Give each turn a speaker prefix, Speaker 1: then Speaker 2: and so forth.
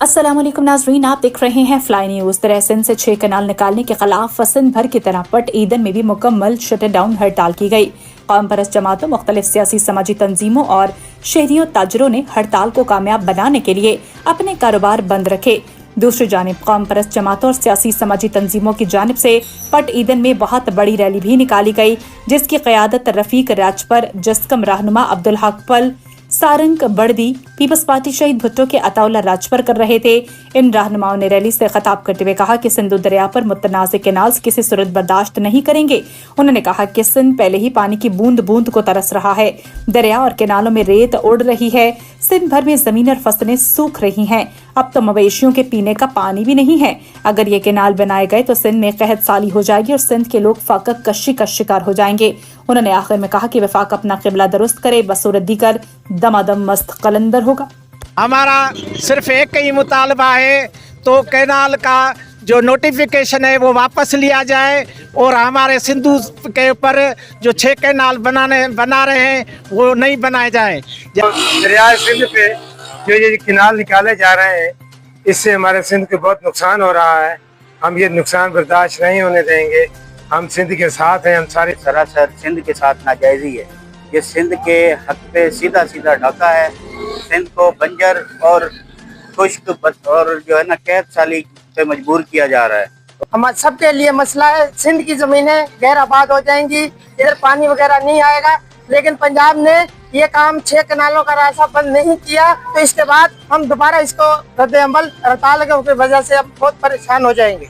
Speaker 1: अस्सलाम वालेकुम नाजरीन, आप देख रहे हैं फ्लाई न्यूज। तरह सिंध से 6 कनाल निकालने के खिलाफ सिंध भर की तरह पट ईदन में भी मुकम्मल शटडाउन हड़ताल की गई। कौम परस्त जमातों, मुख्तलिफ सियासी समाजी तंजीमों और शहरियों ताजरों ने हड़ताल को कामयाब बनाने के लिए अपने कारोबार बंद रखे। दूसरी जानिब कौम परस्त जमातों और सियासी समाजी तंजीमों की जानिब से पट ईदन में बहुत बड़ी रैली भी निकाली गई, जिसकी क़यादत रफीक राजपर, जस्कम रहनुमा अब्दुल हक पल, सारंग बर्दी, पीपल्स पार्टी शहीद भुट्टो के अताउल्ला राजपर कर रहे थे। इन रहनुमाओं ने रैली से खिताब करते हुए कहा कि सिंधु दरिया पर मुतनाज़ कैनाल्स किसी सूरत बर्दाश्त नहीं करेंगे। उन्होंने कहा कि सिंध पहले ही पानी की बूंद बूंद को तरस रहा है। दरिया और कैनालों में रेत उड़ रही है। सिंध भर में जमीन और फसलें सूख रही हैं। अब तो मवेशियों के पीने का पानी भी नहीं है। अगर ये कैनाल बनाए गए तो सिंध में कहत साली हो जाएगी और सिंध के लोग फाका कशी का शिकार हो जाएंगे। उन्होंने आखिर में कहा कि वफाक अपना किबला दुरुस्त करे, बसूरत दीकर दमादम मस्त कलंदर होगा।
Speaker 2: हमारा सिर्फ एक ही मुतालबा है, तो कैनाल का जो नोटिफिकेशन है वो वापस लिया जाए और हमारे सिंधु के ऊपर जो 6 कैनाल बना रहे हैं वो नहीं बनाए जाए।
Speaker 3: दरिया सिंध पे जो ये कैनाल निकाले जा रहे हैं, इससे हमारे सिंध को बहुत नुकसान हो रहा है। हम ये नुकसान बर्दाश्त नहीं होने देंगे। हम सिंध के साथ हैं। हम सारे
Speaker 4: सरासर सिंध के साथ नाजायजी है। ये सिंध के हक पे सीधा सीधा ढाका है। सिंध को बंजर और खुश्क और जो है ना कैद साली पे मजबूर किया जा रहा है।
Speaker 5: हम सबके लिए मसला है। सिंध की जमीनें गैर आबाद हो जाएंगी, इधर पानी वगैरह नहीं आएगा। लेकिन पंजाब ने ये काम 6 कनालों का रास्ता बंद नहीं किया, तो इसके बाद हम दोबारा इसको रद्द अमल हड़ताल की वजह से अब बहुत परेशान हो जाएंगे।